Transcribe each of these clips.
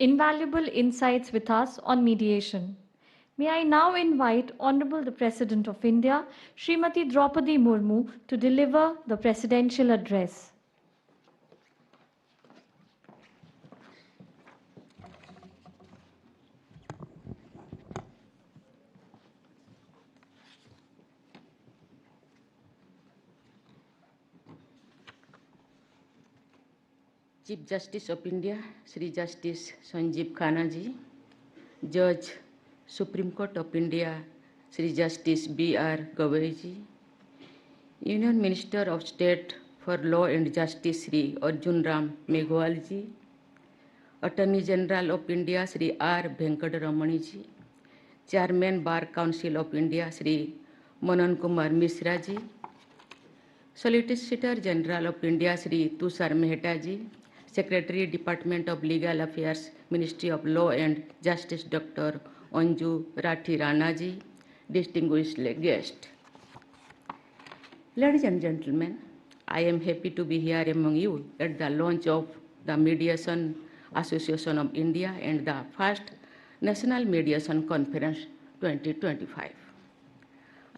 invaluable insights with us on mediation. May I now invite Honorable the President of India, Srimati Draupadi Murmu, to deliver the presidential address. Chief Justice of India, Sri Justice Sanjeev Khanna ji, Judge, Supreme Court of India, Sri Justice B.R. Gavai ji, Union Minister of State for Law and Justice, Sri Arjun Ram Meghwal ji, Attorney General of India, Sri R. Venkataramani ji, Chairman Bar Council of India, Sri Manan Kumar Mishra ji, Solicitor General of India, Sri Tushar Mehta ji, Secretary, Department of Legal Affairs, Ministry of Law and Justice, Dr. Anju Rathi Rana ji, distinguished guest. Ladies and gentlemen, I am happy to be here among you at the launch of the Mediation Association of India and the first National Mediation Conference 2025.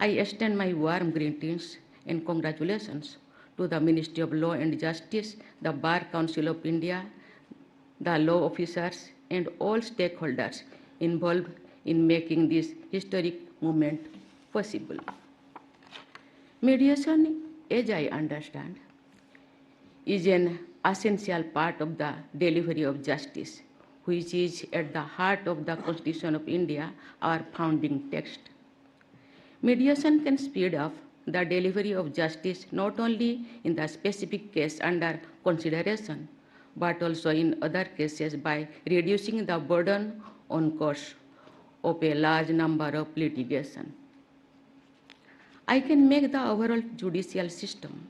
I extend my warm greetings and congratulations to the Ministry of Law and Justice, the Bar Council of India, the law officers, and all stakeholders involved in making this historic moment possible. Mediation, as I understand, is an essential part of the delivery of justice, which is at the heart of the Constitution of India, our founding text. Mediation can speed up the delivery of justice not only in the specific case under consideration, but also in other cases by reducing the burden on courts of a large number of litigation. I can make the overall judicial system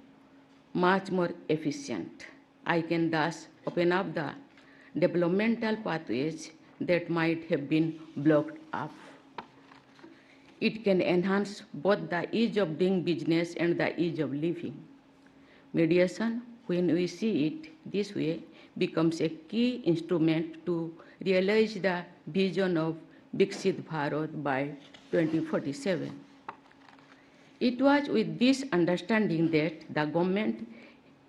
much more efficient. I can thus open up the developmental pathways that might have been blocked up. It can enhance both the ease of doing business and the ease of living. Mediation, when we see it this way, becomes a key instrument to realize the vision of Viksit Bharat by 2047. It was with this understanding that the government,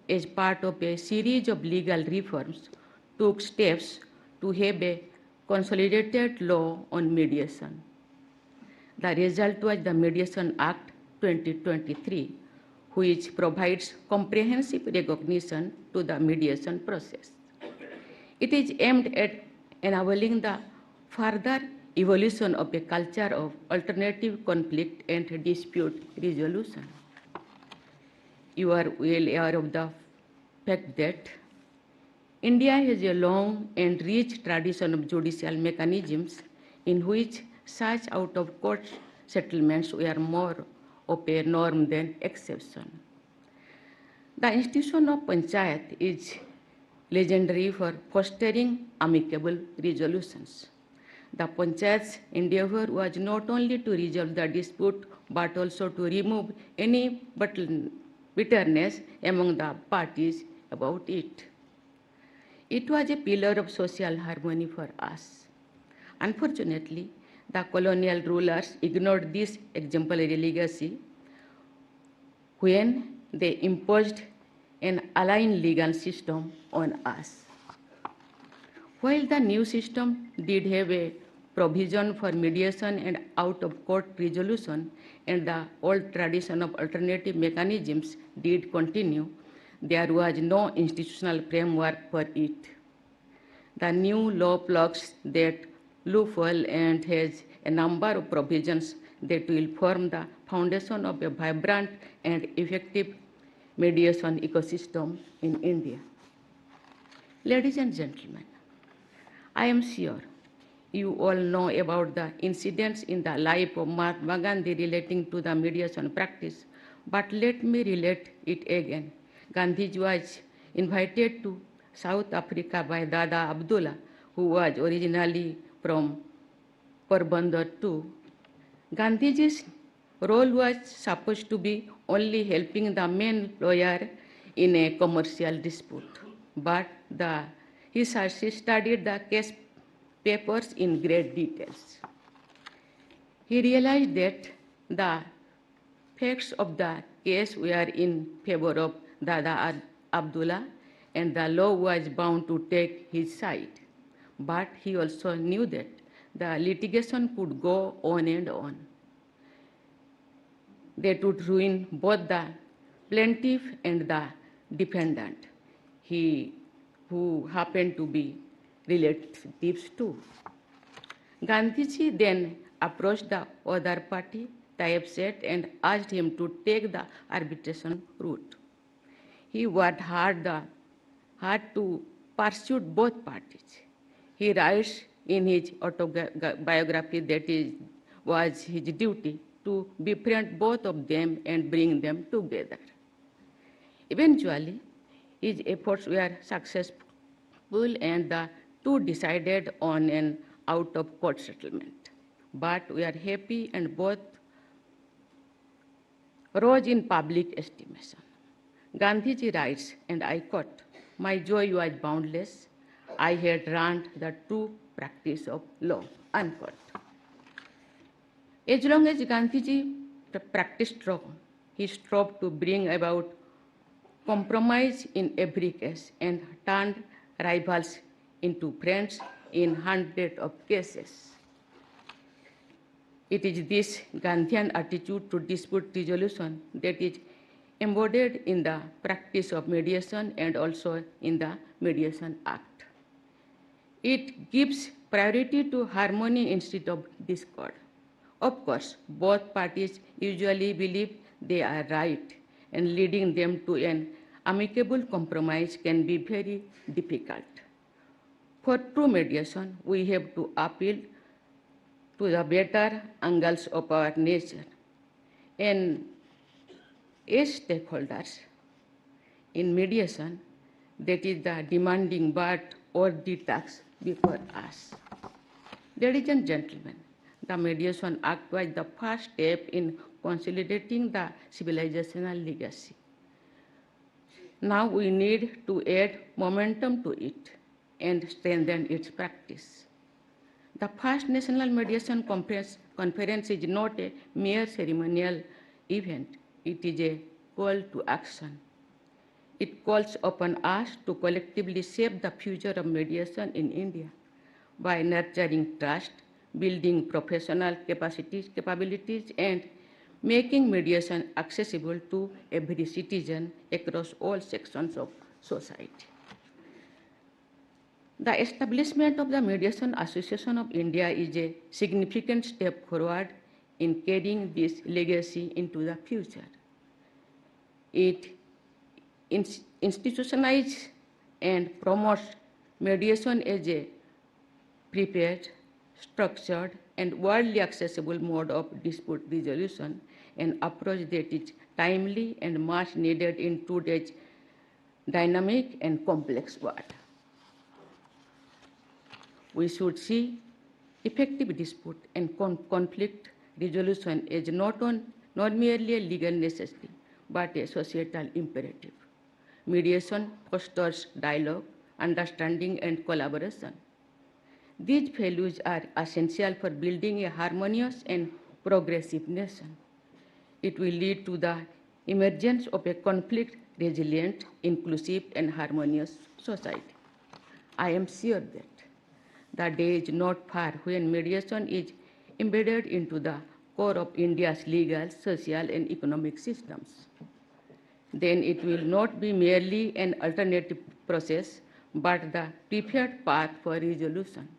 as part of a series of legal reforms, took steps to have a consolidated law on mediation. The result was the Mediation Act 2023, which provides comprehensive recognition to the mediation process. It is aimed at enabling the further evolution of a culture of alternative conflict and dispute resolution. You are well aware of the fact that India has a long and rich tradition of judicial mechanisms in which such out-of-court settlements were more of a norm than exception. The institution of Panchayat is legendary for fostering amicable resolutions. The Panchayat's endeavor was not only to resolve the dispute, but also to remove any bitterness among the parties about it. It was a pillar of social harmony for us. Unfortunately, the colonial rulers ignored this exemplary legacy when they imposed an aligned legal system on us. While the new system did have a provision for mediation and out-of-court resolution, and the old tradition of alternative mechanisms did continue, there was no institutional framework for it. The new law plugs that loophole and has a number of provisions that will form the foundation of a vibrant and effective mediation ecosystem in India. Ladies and gentlemen, I am sure you all know about the incidents in the life of Mahatma Gandhi relating to the mediation practice, but let me relate it again. Gandhiji was invited to South Africa by Dada Abdullah, who was originally from Porbandar too. Gandhiji's role was supposed to be only helping the main lawyer in a commercial dispute, but he studied the case papers in great details. He realized that the facts of the case were in favor of Dada Abdullah, and the law was bound to take his side. But he also knew that the litigation could go on and on. That would ruin both the plaintiff and the defendant, who happened to be relatives too. Gandhiji then approached the other party, Tayyab Seth, and asked him to take the arbitration route. He worked hard to pursue both parties. He writes in his autobiography that it was his duty to befriend both of them and bring them together. Eventually, his efforts were successful and the two decided on an out-of-court settlement. But we are happy and both rose in public estimation. Gandhiji writes, and I quote, "My joy was boundless. I had learned the true practice of law," unquote. As long as Gandhiji practiced law, he strove to bring about compromise in every case and turned rivals into friends in hundreds of cases. It is this Gandhian attitude to dispute resolution that is embodied in the practice of mediation and also in the Mediation Act. It gives priority to harmony instead of discord. Of course, both parties usually believe they are right, and leading them to an amicable compromise can be very difficult. For true mediation, we have to appeal to the better angles of our nature. And as stakeholders in mediation, that is the demanding but or the task before us. Ladies and gentlemen, the Mediation Act was the first step in consolidating the civilizational legacy. Now we need to add momentum to it and strengthen its practice. The first National Mediation Conference is not a mere ceremonial event, it is a call to action. It calls upon us to collectively shape the future of mediation in India by nurturing trust, building professional capabilities, and making mediation accessible to every citizen across all sections of society. The establishment of the Mediation Association of India is a significant step forward in carrying this legacy into the future. It institutionalizes and promotes mediation as a prepared, structured, and widely accessible mode of dispute resolution, an approach that is timely and much needed in today's dynamic and complex world. We should see effective dispute and conflict resolution as not merely a legal necessity, but a societal imperative. Mediation fosters dialogue, understanding, and collaboration. These values are essential for building a harmonious and progressive nation. It will lead to the emergence of a conflict-resilient, inclusive, and harmonious society. I am sure that the day is not far when mediation is embedded into the core of India's legal, social, and economic systems. Then it will not be merely an alternative process, but the preferred path for resolution.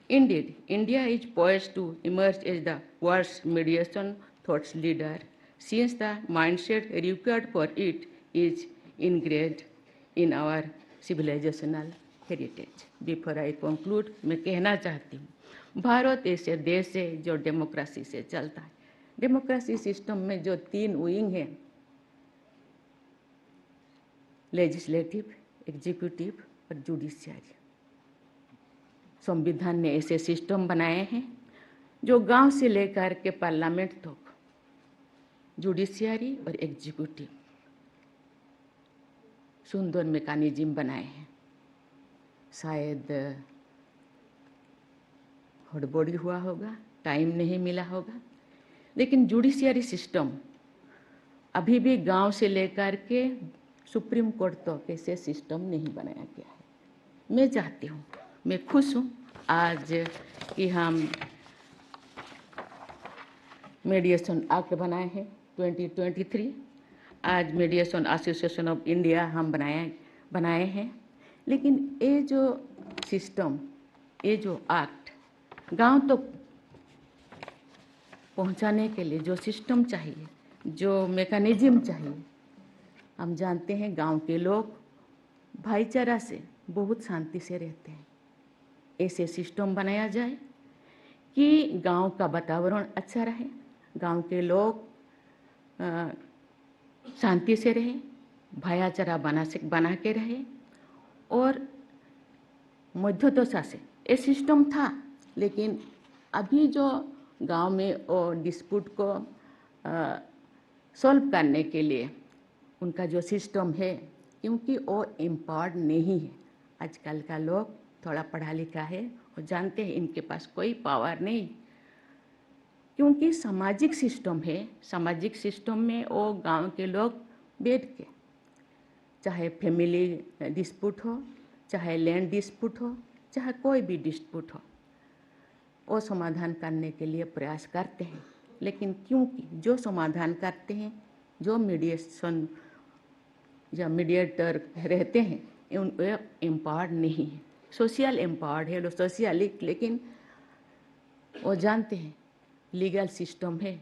Indeed, India is poised to emerge as the world's mediation thought leader, since the mindset required for it is ingrained in our civilizational heritage. Before I conclude, मैं कहना चाहती हूँ, भारत ऐसे देश है जो democracy से चलता है। डेमोक्रेसी सिस्टम में जो 3 विंग हैं, लेजिस्लेटिव, एग्जीक्यूटिव और जुडिशियरी, संविधान ने ऐसे सिस्टम बनाए हैं जो गांव से लेकर के पार्लियामेंट तक जुडिशियरी और एग्जीक्यूटिव सुंदर मैकेनिज्म बनाए हैं। शायद हड़बड़ी हुआ होगा, टाइम नहीं मिला होगा, लेकिन जुडिशियरी सिस्टम अभी भी गांव से लेकर के सुप्रीम कोर्ट तक ऐसे सिस्टम नहीं बनाया गया है। मैं चाहती हूँ, मैं खुश हूँ आज कि हम मीडिएशन एक्ट बनाए हैं 2023। आज मीडिएशन एसोसिएशन ऑफ इंडिया हम बनाए हैं, लेकिन ये जो सिस्टम, ये जो एक्ट गांव तक पहुंचाने के लिए जो सिस्टम चाहिए, जो मैकेनिज्म चाहिए, हम जानते हैं गांव के लोग भाईचारा से बहुत शांति से रहते हैं। ऐसे सिस्टम बनाया जाए कि गांव का वातावरण अच्छा रहे, गांव के लोग शांति से रहे, भाईचारा बना के रहे। और मध्यदशा से ये सिस्टम था, लेकिन अभी जो गांव में वो डिस्प्यूट को सॉल्व करने के लिए उनका जो सिस्टम है, क्योंकि वो एम्पावर्ड नहीं है। आजकल का लोग थोड़ा पढ़ा लिखा है और जानते हैं इनके पास कोई पावर नहीं, क्योंकि सामाजिक सिस्टम है। सामाजिक सिस्टम में वो गांव के लोग बैठ के, चाहे फैमिली डिस्प्यूट हो, चाहे लैंड डिस्प्यूट हो, चाहे कोई भी डिस्प्यूट हो, वो समाधान करने के लिए प्रयास करते हैं। लेकिन क्योंकि जो समाधान करते हैं, जो मीडिएशन या मीडिएटर रहते हैं, वे एम्पावर्ड नहीं है। सोशल एम्पावर्ड है, सोशली, लेकिन वो जानते हैं लीगल सिस्टम है,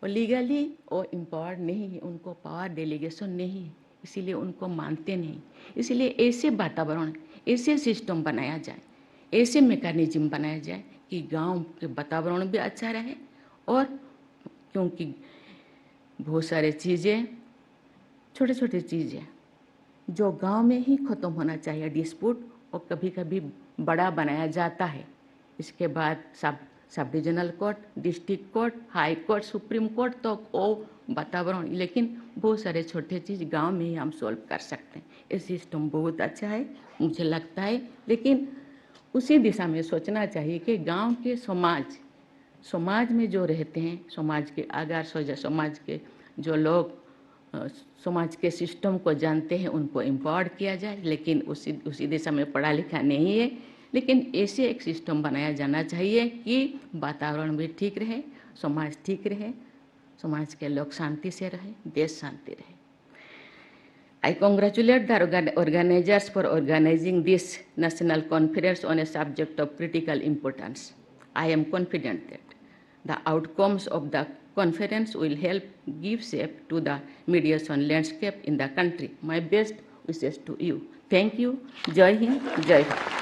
और लीगली वो एम्पावर्ड नहीं है, उनको पावर डेलीगेशन नहीं है, इसीलिए उनको मानते नहीं। इसलिए ऐसे वातावरण, ऐसे सिस्टम बनाया जाए, ऐसे मैकेनिज्म बनाया जाए कि गांव के वातावरण भी अच्छा रहे। और क्योंकि बहुत सारे चीज़ें, छोटे छोटे चीज़ें जो गांव में ही ख़त्म होना चाहिए डिस्प्यूट, और कभी कभी बड़ा बनाया जाता है। इसके बाद sub divisional court, district court, high court, supreme court तो वो वातावरण, लेकिन बहुत सारे छोटे चीज़ गांव में ही हम सॉल्व कर सकते हैं। ये सिस्टम बहुत अच्छा है मुझे लगता है, लेकिन उसी दिशा में सोचना चाहिए कि गांव के समाज में जो रहते हैं, समाज के आगार समाज के जो लोग समाज के सिस्टम को जानते हैं, उनको एम्पावर्ड किया जाए। लेकिन उसी दिशा में पढ़ा लिखा नहीं है, लेकिन ऐसे एक सिस्टम बनाया जाना चाहिए कि वातावरण भी ठीक रहे, समाज ठीक रहे, समाज के लोग शांति से रहे, देश शांति रहे। I congratulate the organizers for organizing this national conference on a subject of critical importance. I am confident that the outcomes of the conference will help give shape to the mediation landscape in the country. My best wishes to you. Thank you. Jai Hind, Jai Bharat.